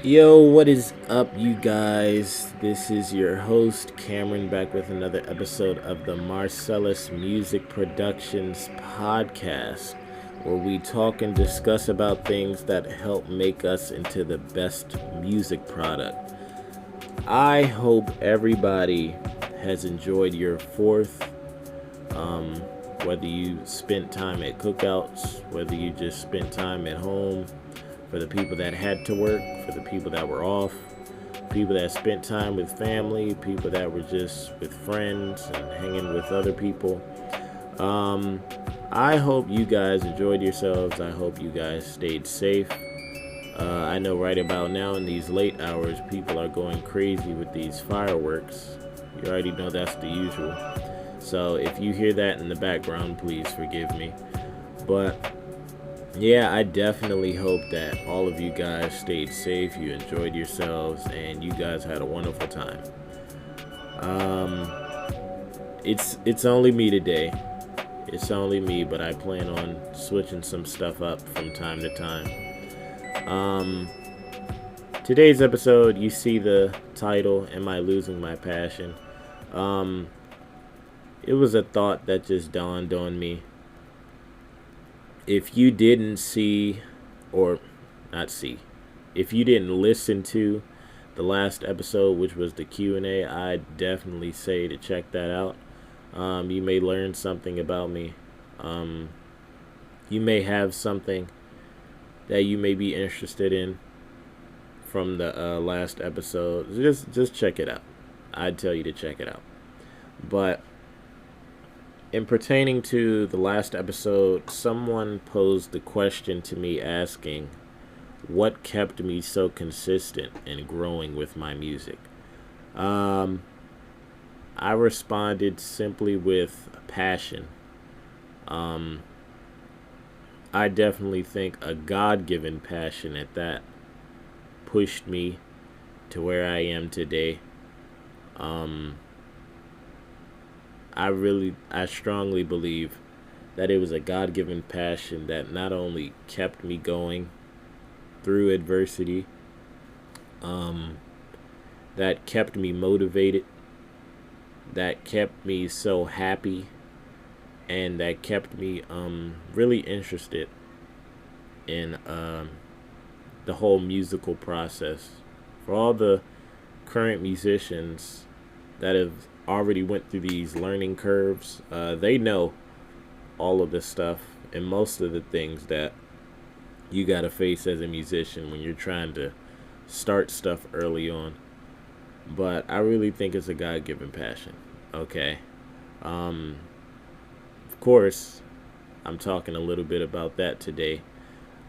Yo, what is up, you guys? This is your host, Cameron, back with another episode of the Marcellus Music Productions podcast, where we talk and discuss about things that help make us into the best music product. I hope everybody has enjoyed your fourth, um, whether you spent time at cookouts, whether you just spent time at home, for the people that had to work, for the people that were off, people that spent time with family, people that were just with friends and hanging with other people. Um, I hope you guys enjoyed yourselves. I hope you guys stayed safe. I know right about now in these late hours, people are going crazy with these fireworks. You already know that's the usual. So if you hear that in the background, please forgive me. But yeah, I definitely hope that all of you guys stayed safe, you enjoyed yourselves, and you guys had a wonderful time. Um, it's only me today. It's only me, but I plan on switching some stuff up from time to time. Um, Today's episode, you see the title, "Am I Losing My Passion?" Um, it was a thought that just dawned on me. If you didn't see, or not see, if you didn't listen to the last episode, which was the Q&A, I definitely say to check that out. You may learn something about me. Um, you may have something that you may be interested in from the last episode. Just check it out. I'd tell you to check it out. But in pertaining to the last episode, someone posed the question to me asking what kept me so consistent in growing with my music. Um, I responded simply with passion. Um, I definitely think a God given passion at that pushed me to where I am today. Um, I strongly believe that it was a God given passion that not only kept me going through adversity, um, that kept me motivated, that kept me so happy, and that kept me really interested in the whole musical process. For all the current musicians that have already went through these learning curves, they know all of this stuff and most of the things that you gotta face as a musician when you're trying to start stuff early on. But I really think it's a God-given passion. Okay. Um, of course, I'm talking a little bit about that today,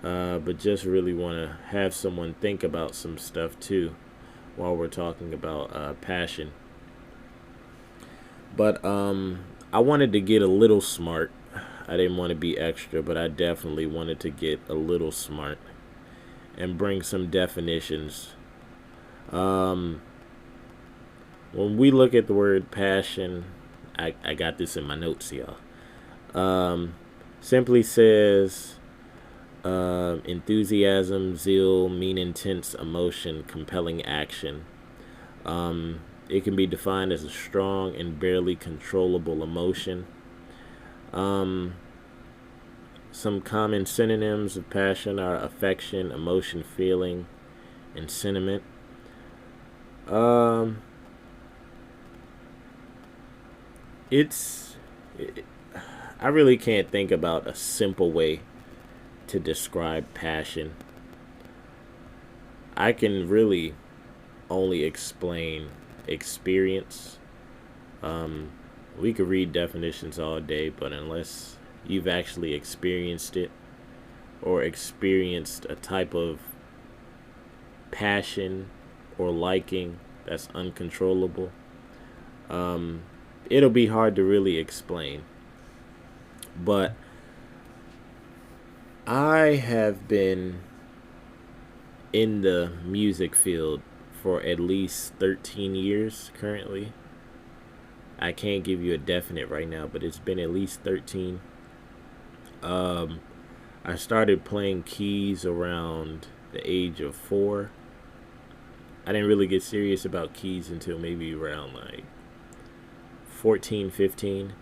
but just really want to have someone think about some stuff too while we're talking about passion. But I wanted to get a little smart. I didn't want to be extra, but I definitely wanted to get a little smart and bring some definitions. Um, when we look at the word passion, I got this in my notes, y'all. Um, Simply says enthusiasm, zeal, mean intense emotion, compelling action. Um, it can be defined as a strong and barely controllable emotion. Um, some common synonyms of passion are affection, emotion, feeling, and sentiment. Um, it's, it, I really can't think about a simple way to describe passion. I can really only explain experience. Um, we could read definitions all day, but unless you've actually experienced it or experienced a type of passion or liking that's uncontrollable, um, it'll be hard to really explain. But I have been in the music field for at least 13 years currently. I can't give you a definite right now, but it's been at least 13. I started playing keys around the age of 4. I didn't really get serious about keys until maybe around like 14, 15.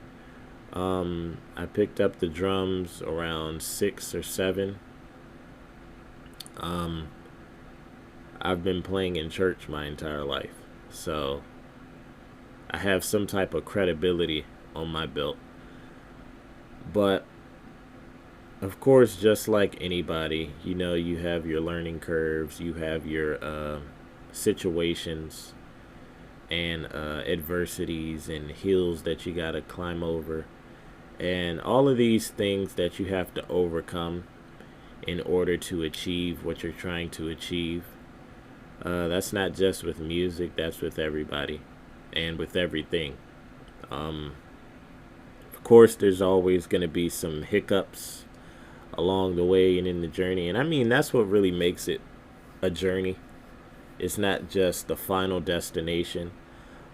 I picked up the drums around 6 or 7. Um, I've been playing in church my entire life. So I have some type of credibility on my belt. But of course, just like anybody, you have your learning curves, you have your situations and adversities and hills that you got to climb over. And all of these things that you have to overcome in order to achieve what you're trying to achieve. That's not just with music, that's with everybody and with everything. Um, of course, there's always going to be some hiccups along the way and in the journey. And I mean, that's what really makes it a journey. It's not just the final destination,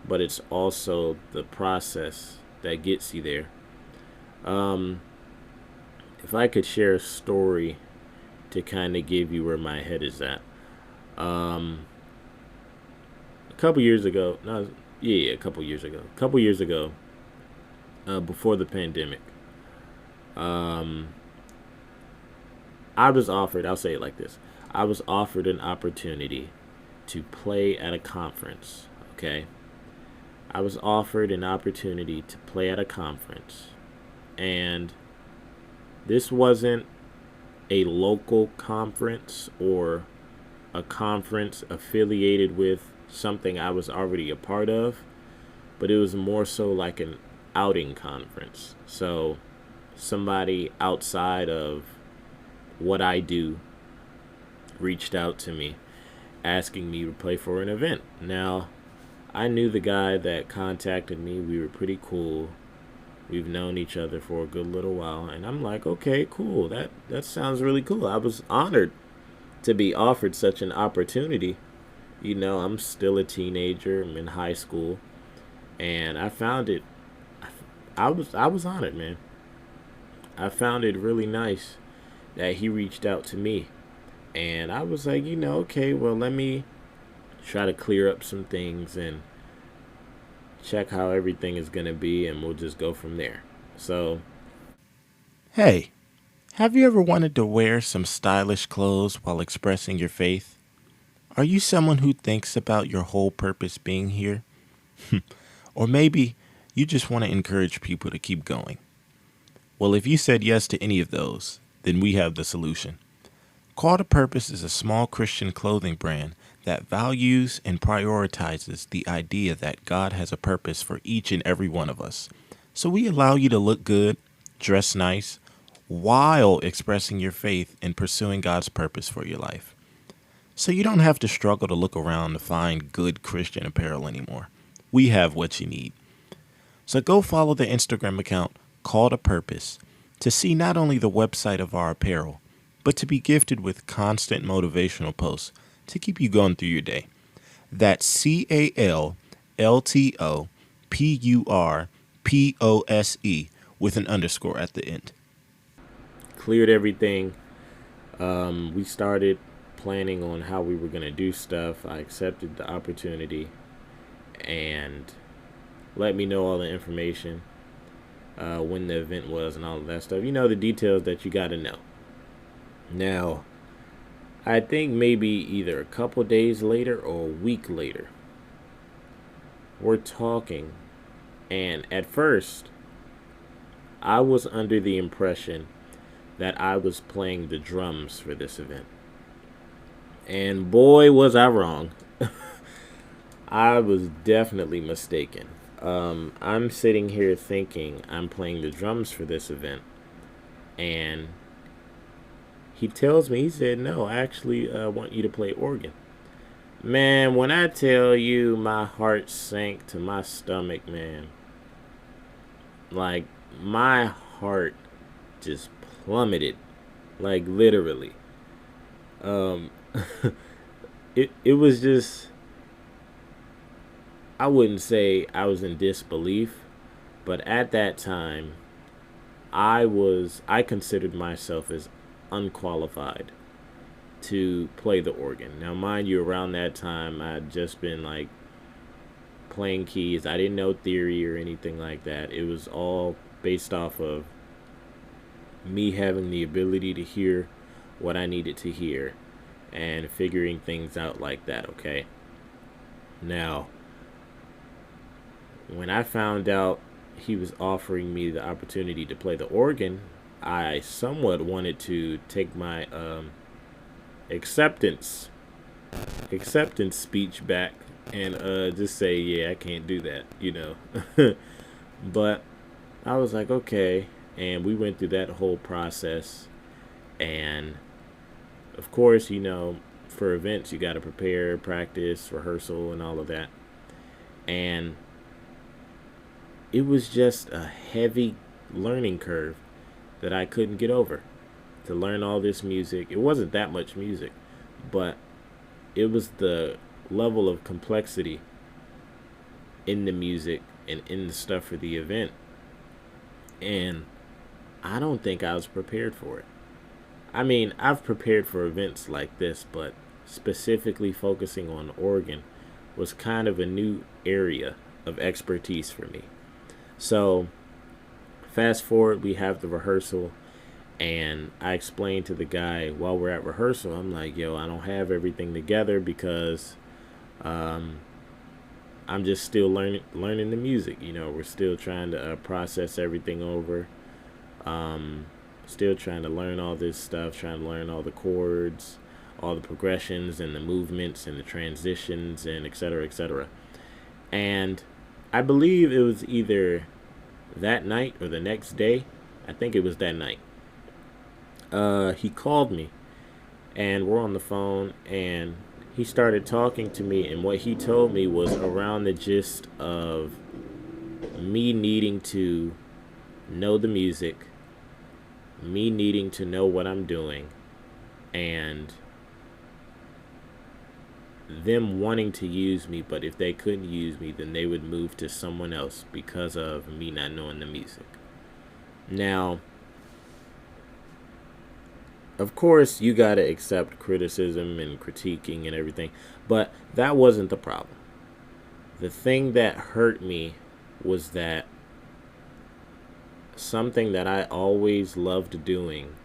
but it's also the process that gets you there. Um, if I could share a story to kind of give you where my head is at. Um, a couple years ago, no, yeah, a couple years ago, before the pandemic, um, I was offered, I'll say it like this, I was offered an opportunity to play at a conference, okay? I was offered an opportunity to play at a conference, and this wasn't a local conference or a conference affiliated with something I was already a part of, but it was more so like an outing conference. So somebody outside of what I do reached out to me asking me to play for an event. Now, I knew the guy that contacted me. We were pretty cool. We've known each other for a good little while, and I'm like, okay, cool. That sounds really cool. I was honored to be offered such an opportunity. I'm still a teenager. I'm in high school, and I found it. I was honored, man. I found it really nice that he reached out to me, and I was like, okay, well, let me try to clear up some things and check how everything is gonna be, and we'll just go from there. So, hey, have you ever wanted to wear some stylish clothes while expressing your faith? Are you someone who thinks about your whole purpose being here? Or maybe you just want to encourage people to keep going. Well, if you said yes to any of those, then we have the solution. Call to Purpose is a small Christian clothing brand that values and prioritizes the idea that God has a purpose for each and every one of us. So we allow you to look good, dress nice, while expressing your faith and pursuing God's purpose for your life. So you don't have to struggle to look around to find good Christian apparel anymore. We have what you need. So go follow the Instagram account Call to Purpose to see not only the website of our apparel, but to be gifted with constant motivational posts to keep you going through your day. That's CALLTOPURPOSE with an underscore at the end. Cleared everything. We started planning on how we were going to do stuff. I accepted the opportunity and let me know all the information, when the event was and all of that stuff. The details that you got to know. Now, I think maybe either a couple days later or a week later, we're talking, and at first, I was under the impression that I was playing the drums for this event. And boy, was I wrong. I was definitely mistaken. I'm sitting here thinking I'm playing the drums for this event, and he tells me, he said, no, I actually want you to play organ. Man, when I tell you my heart sank to my stomach, man, like my heart just plummeted, like literally. Um, it was just, I wouldn't say I was in disbelief, but at that time, I considered myself as unqualified to play the organ. Now, mind you, around that time, I'd just been like playing keys. I didn't know theory or anything like that. It was all based off of me having the ability to hear what I needed to hear and figuring things out like that, okay? Now, when I found out he was offering me the opportunity to play the organ, I somewhat wanted to take my acceptance acceptance speech back and just say, yeah, I can't do that, you know. But I was like, okay, and we went through that whole process, and of course, you know, for events you got to prepare, practice, rehearsal, and all of that, and it was just a heavy learning curve that I couldn't get over to learn all this music. It wasn't that much music, but it was the level of complexity in the music and in the stuff for the event. And I don't think I was prepared for it. I mean, I've prepared for events like this, but specifically focusing on organ was kind of a new area of expertise for me. So, fast forward, we have the rehearsal, and I explained to the guy while we're at rehearsal, I'm like, yo, I don't have everything together because um, I'm just still learning the music. You know, we're still trying to process everything over. Um, Still trying to learn all this stuff, trying to learn all the chords, all the progressions and the movements and the transitions and et cetera, et cetera. And I believe it was either that night or the next day. I think it was that night. He called me and we're on the phone and he started talking to me, and what he told me was around the gist of me needing to know the music, me needing to know what I'm doing, and them wanting to use me, but if they couldn't use me, then they would move to someone else because of me not knowing the music. Now, of course, you got to accept criticism and critiquing and everything, but that wasn't the problem. The thing that hurt me was that something that I always loved doing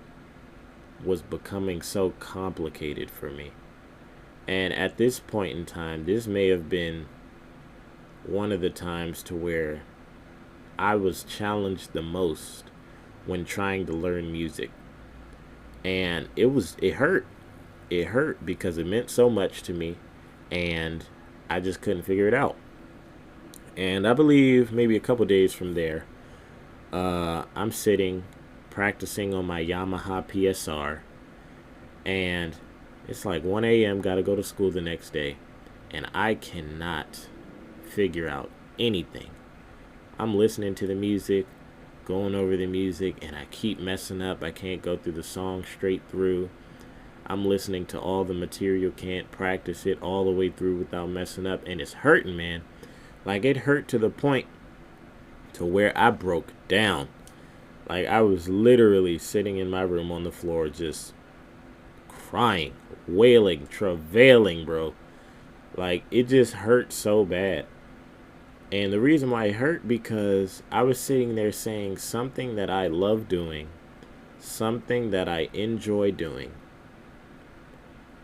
was becoming so complicated for me. And at this point in time, this may have been one of the times to where I was challenged the most when trying to learn music. And it hurt. It hurt because it meant so much to me and I just couldn't figure it out. And I believe maybe a couple days from there, I'm sitting practicing on my Yamaha PSR, and it's like 1 a.m., gotta go to school the next day, and I cannot figure out anything. I'm listening to the music, going over the music, and I keep messing up. I can't go through the song straight through. I'm listening to all the material, can't practice it all the way through without messing up, and it's hurting, man. Like, it hurt to the point to where I broke down. Like, I was literally sitting in my room on the floor just crying, wailing, travailing, bro. Like, it just hurt so bad. And the reason why it hurt, because I was sitting there saying something that I love doing, something that I enjoy doing,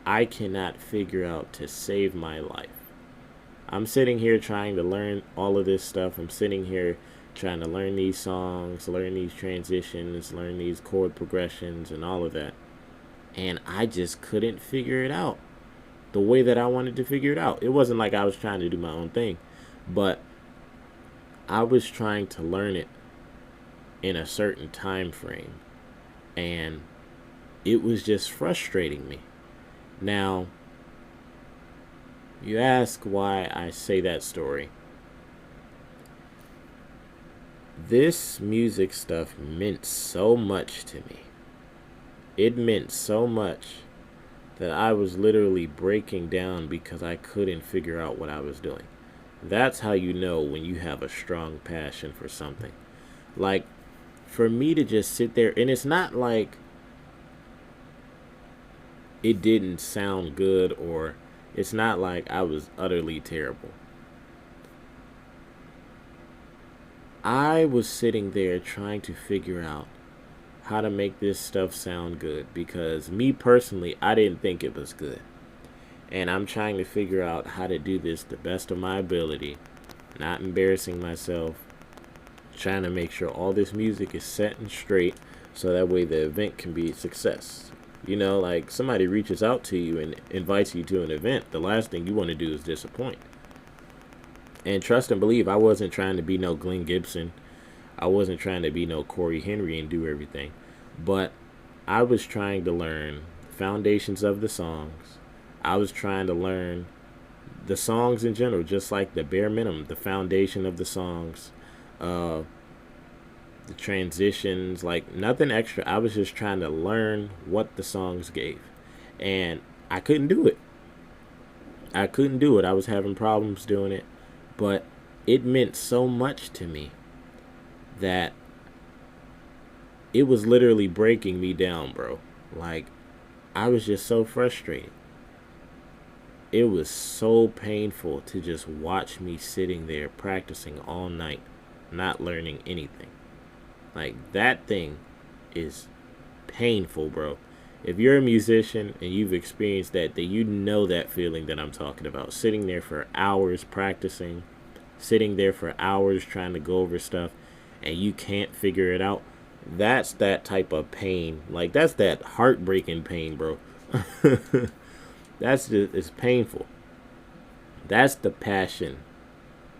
I cannot figure out to save my life. I'm sitting here trying to learn all of this stuff. I'm sitting here trying to learn these songs, learn these transitions, learn these chord progressions and all of that. And I just couldn't figure it out the way that I wanted to figure it out. It wasn't like I was trying to do my own thing, but I was trying to learn it in a certain time frame, and it was just frustrating me. Now, you ask why I say that story. This music stuff meant so much to me. It meant so much that I was literally breaking down because I couldn't figure out what I was doing. That's how you know when you have a strong passion for something. Like, for me to just sit there, and it's not like it didn't sound good, or it's not like I was utterly terrible. I was sitting there trying to figure out how to make this stuff sound good because me personally, I didn't think it was good. And I'm trying to figure out how to do this the best of my ability, not embarrassing myself, trying to make sure all this music is set and straight so that way the event can be a success. You know, like somebody reaches out to you and invites you to an event, the last thing you want to do is disappoint. And trust and believe, I wasn't trying to be no Glenn Gibson. I wasn't trying to be no Corey Henry and do everything. But I was trying to learn the foundations of the songs. I was trying to learn the songs in general, just like the bare minimum, the foundation of the songs, uh, the transitions, like nothing extra. I was just trying to learn what the songs gave. And I couldn't do it. I couldn't do it. I was having problems doing it. But it meant so much to me that it was literally breaking me down, bro. Like, I was just so frustrated. It was so painful to just watch me sitting there practicing all night, not learning anything. Like, that thing is painful, bro. If you're a musician and you've experienced that, then you know that feeling that I'm talking about. Sitting there for hours practicing, sitting there for hours trying to go over stuff, and you can't figure it out. That's that type of pain. Like, that's that heartbreaking pain, bro. It's painful. That's the passion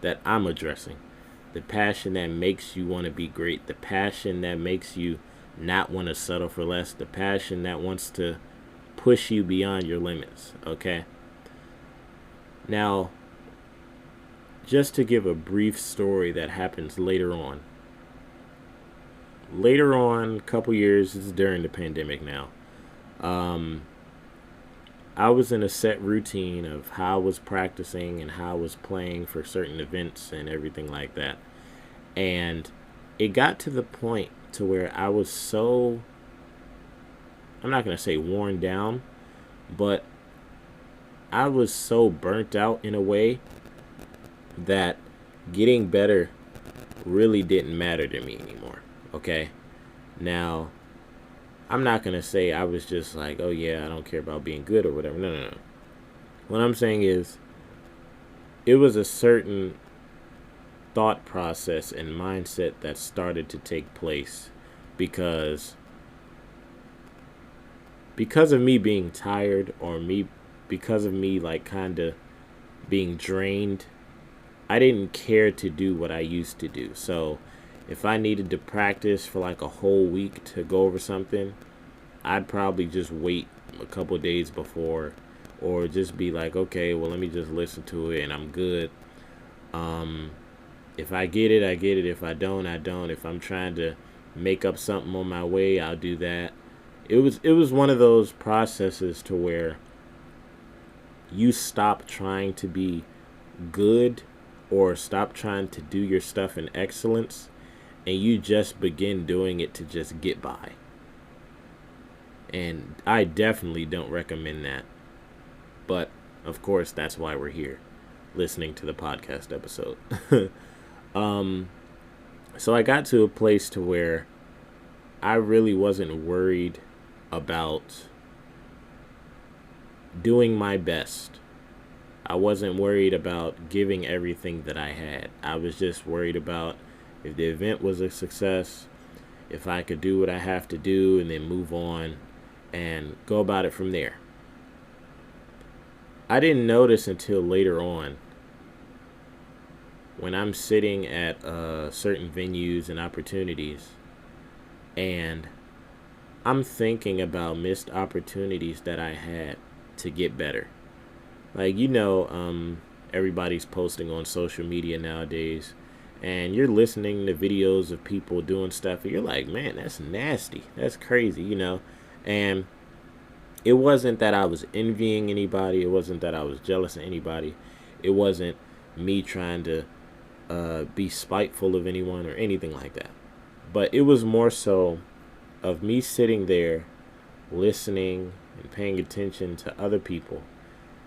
that I'm addressing. The passion that makes you want to be great. The passion that makes you not want to settle for less. The passion that wants to push you beyond your limits. Okay? Now, just to give a brief story that happens later on. Later on, a couple years, this is during the pandemic now. I was in a set routine of how I was practicing and how I was playing for certain events and everything like that. And it got to the point to where I was so, I'm not going to say worn down, but I was so burnt out in a way that getting better really didn't matter to me anymore. Okay? Now, I'm not going to say I was just like, oh yeah, I don't care about being good or whatever. No, no, no. What I'm saying is, it was a certain thought process and mindset that started to take place because of me being tired, or because of me like kind of being drained. I didn't care to do what I used to do. So if I needed to practice for like a whole week to go over something, I'd probably just wait a couple days before, or just be like, okay, well, let me just listen to it and I'm good. If I get it, I get it. If I don't, I don't. If I'm trying to make up something on my way, I'll do that. It was one of those processes to where you stop trying to be good or stop trying to do your stuff in excellence, and you just begin doing it to just get by. And I definitely don't recommend that. But, of course, that's why we're here, listening to the podcast episode. So I got to a place to where I really wasn't worried about doing my best. I wasn't worried about giving everything that I had. I was just worried about if the event was a success, if I could do what I have to do and then move on and go about it from there. I didn't notice until later on, when I'm sitting at certain venues and opportunities, and I'm thinking about missed opportunities that I had to get better. Like, everybody's posting on social media nowadays, and you're listening to videos of people doing stuff, and you're like, man, that's nasty. That's crazy, And it wasn't that I was envying anybody. It wasn't that I was jealous of anybody. It wasn't me trying to be spiteful of anyone or anything like that. But it was more so of me sitting there, listening, and paying attention to other people.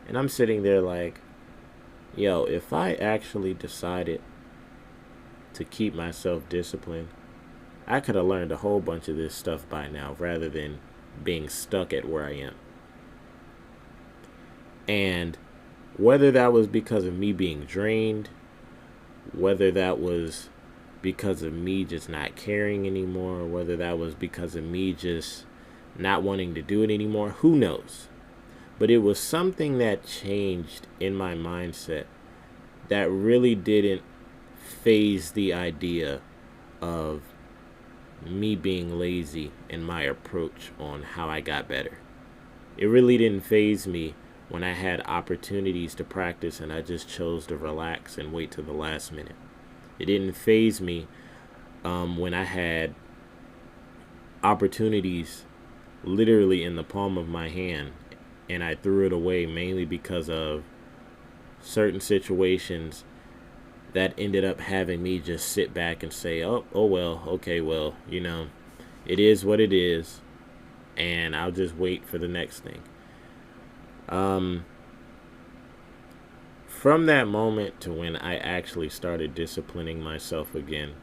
And I'm sitting there like, yo, if I actually decided to keep myself disciplined, I could have learned a whole bunch of this stuff by now rather than being stuck at where I am. And whether that was because of me being drained, whether that was because of me just not caring anymore, whether that was because of me just not wanting to do it anymore, who knows? But it was something that changed in my mindset that really didn't phase the idea of me being lazy in my approach on how I got better. It really didn't phase me when I had opportunities to practice and I just chose to relax and wait to the last minute. It didn't phase me when I had opportunities literally in the palm of my hand and I threw it away mainly because of certain situations that ended up having me just sit back and say, oh well, okay, well, it is what it is, and I'll just wait for the next thing. From that moment to when I actually started disciplining myself again,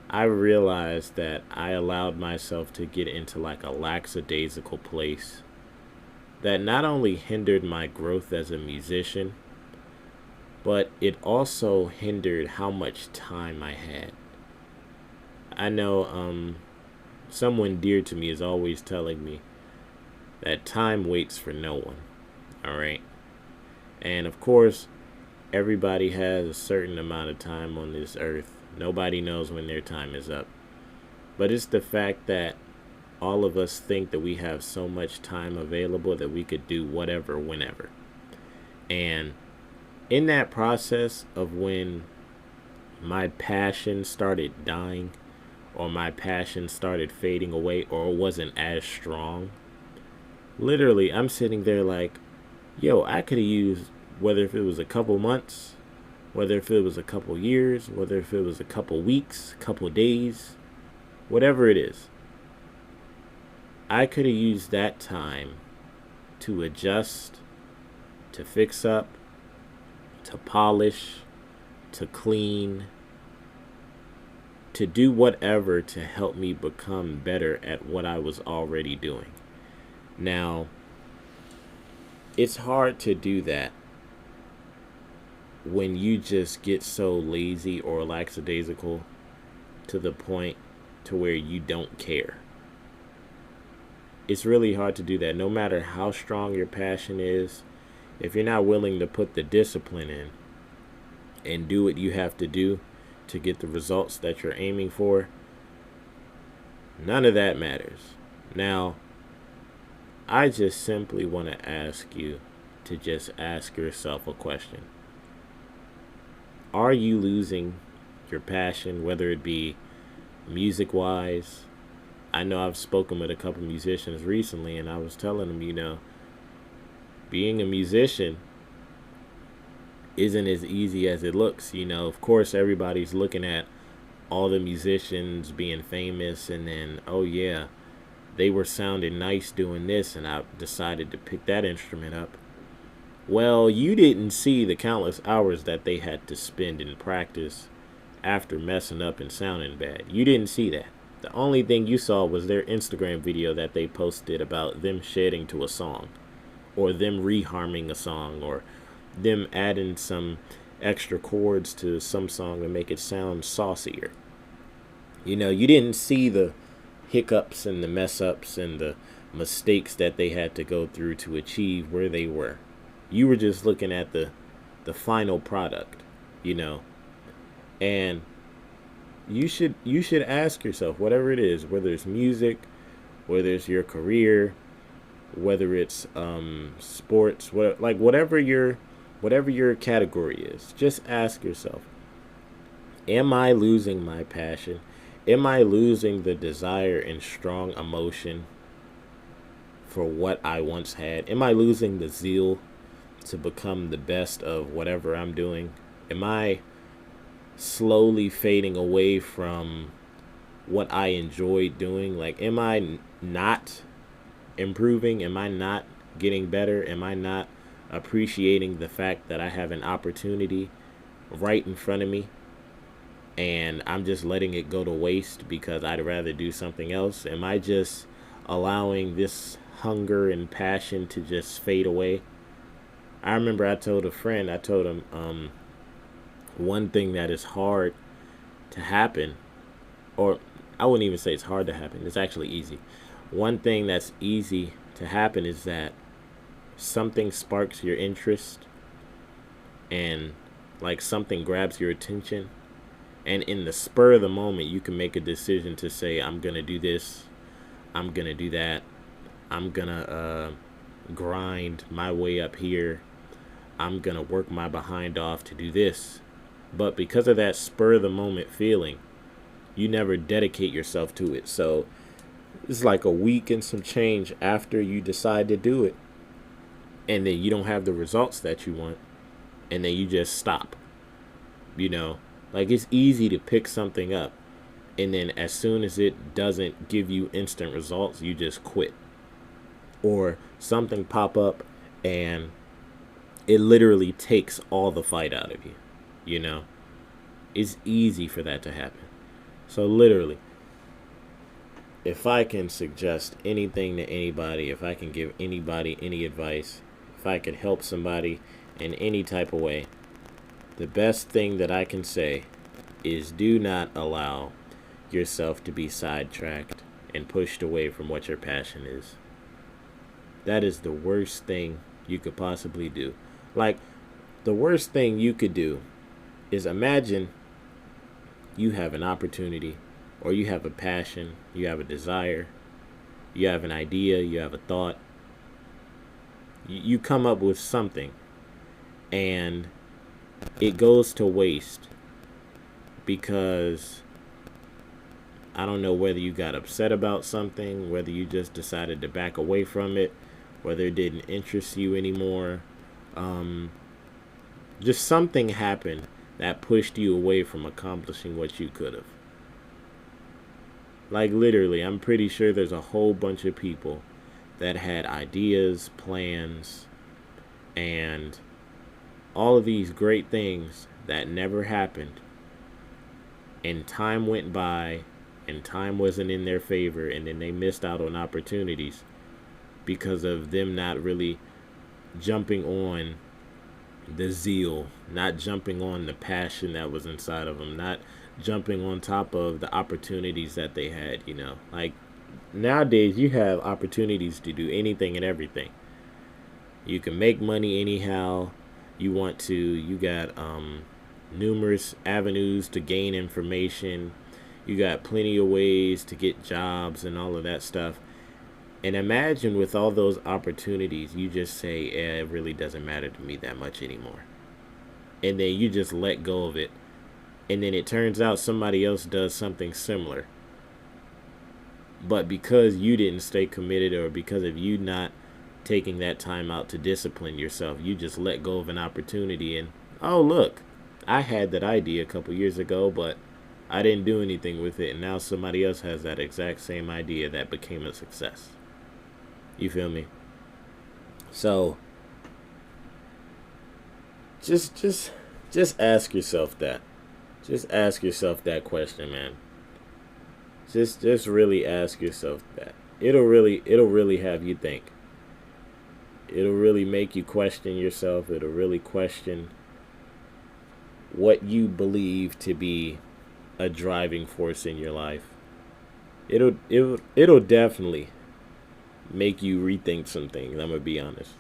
I realized that I allowed myself to get into like a lackadaisical place that not only hindered my growth as a musician, but it also hindered how much time I had. I know someone dear to me is always telling me that time waits for no one, all right? And of course, everybody has a certain amount of time on this earth. Nobody knows when their time is up. But it's the fact that all of us think that we have so much time available that we could do whatever, whenever. And in that process of when my passion started dying or my passion started fading away or wasn't as strong, literally I'm sitting there like, yo, I could have used, whether if it was a couple months, whether if it was a couple years, whether if it was a couple weeks, couple days, whatever it is, I could have used that time to adjust, to fix up, to polish, to clean, to do whatever to help me become better at what I was already doing. Now, it's hard to do that when you just get so lazy or lackadaisical to the point to where you don't care. It's really hard to do that. No matter how strong your passion is, if you're not willing to put the discipline in and do what you have to do to get the results that you're aiming for, none of that matters. Now, I just simply want to ask you to just ask yourself a question. Are you losing your passion, whether it be music-wise? I know I've spoken with a couple musicians recently, and I was telling them, being a musician isn't as easy as it looks. Of course, everybody's looking at all the musicians being famous, and then, oh yeah, they were sounding nice doing this, and I decided to pick that instrument up. Well, you didn't see the countless hours that they had to spend in practice after messing up and sounding bad. You didn't see that. The only thing you saw was their Instagram video that they posted about them shedding to a song, or them reharming a song, or them adding some extra chords to some song to make it sound saucier. You didn't see the hiccups and the mess ups and the mistakes that they had to go through to achieve where they were. You were just looking at the final product, and you should ask yourself, whatever it is, whether it's music, whether it's your career, whether it's sports, whatever your category is, just ask yourself, am I losing my passion? Am I losing the desire and strong emotion for what I once had? Am I losing the zeal to become the best of whatever I'm doing? Am I slowly fading away from what I enjoyed doing? Am I not improving? Am I not getting better? Am I not appreciating the fact that I have an opportunity right in front of me and I'm just letting it go to waste because I'd rather do something else? Am I just allowing this hunger and passion to just fade away? I remember I told a friend, I told him, one thing that is hard to happen, or I wouldn't even say it's hard to happen, it's actually easy. One thing that's easy to happen is that something sparks your interest and like something grabs your attention, and in the spur of the moment you can make a decision to say, I'm gonna do this, I'm gonna do that, I'm gonna grind my way up here, I'm gonna work my behind off to do this. But because of that spur of the moment feeling, you never dedicate yourself to it. So it's like a week and some change after you decide to do it, and then you don't have the results that you want, and then you just stop. Like, it's easy to pick something up, and then as soon as it doesn't give you instant results, you just quit. Or something pop up and it literally takes all the fight out of you. It's easy for that to happen. So literally, if I can suggest anything to anybody, if I can give anybody any advice, if I could help somebody in any type of way, the best thing that I can say is do not allow yourself to be sidetracked and pushed away from what your passion is. That is the worst thing you could possibly do. Like, the worst thing you could do is imagine you have an opportunity, or you have a passion, you have a desire, you have an idea, you have a thought. You come up with something and it goes to waste because I don't know whether you got upset about something, whether you just decided to back away from it, whether it didn't interest you anymore. Just something happened that pushed you away from accomplishing what you could have. Like, literally, I'm pretty sure there's a whole bunch of people that had ideas, plans, and all of these great things that never happened. And time went by, and time wasn't in their favor, and then they missed out on opportunities because of them not really jumping on the zeal, not jumping on the passion that was inside of them, not jumping on top of the opportunities that they had. Like, nowadays you have opportunities to do anything and everything. You can make money anyhow you want to. You got numerous avenues to gain information. You got plenty of ways to get jobs and all of that stuff. And imagine with all those opportunities, you just say, it really doesn't matter to me that much anymore. And then you just let go of it. And then it turns out somebody else does something similar. But because you didn't stay committed, or because of you not taking that time out to discipline yourself, you just let go of an opportunity. And, oh, look, I had that idea a couple years ago, but I didn't do anything with it. And now somebody else has that exact same idea that became a success. You feel me? So just ask yourself that. Just ask yourself that question, man. Just really ask yourself that. It'll really have you think. It'll really make you question yourself. It'll really question what you believe to be a driving force in your life. It'll definitely make you rethink some things, I'm gonna be honest.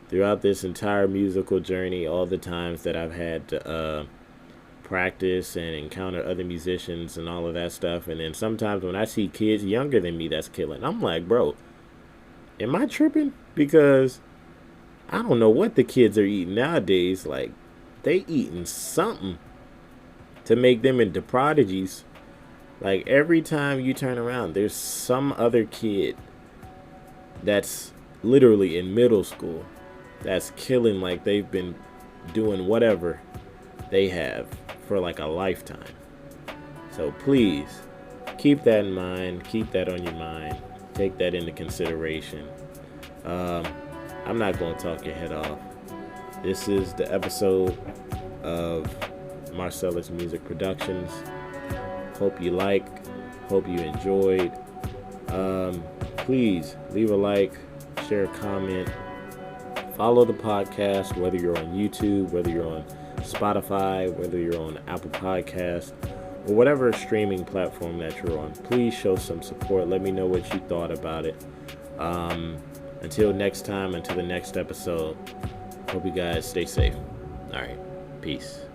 Throughout this entire musical journey, all the times that I've had to practice and encounter other musicians and all of that stuff, and then sometimes when I see kids younger than me that's killing, I'm like, bro, am I tripping? Because I don't know what the kids are eating nowadays. Like, they eating something to make them into prodigies. Like, every time you turn around, there's some other kid that's literally in middle school that's killing like they've been doing whatever they have for like a lifetime. So please keep that in mind. Keep that on your mind. take that into consideration. I'm not going to talk your head off. This is the episode of Marcellus Music Productions. Hope you hope you enjoyed. Please leave a like, share a comment, follow the podcast, whether you're on YouTube, whether you're on Spotify, whether you're on Apple Podcasts, or whatever streaming platform that you're on. Please show some support. Let me know what you thought about it. Until next time, until the next episode, hope you guys stay safe. All right, peace.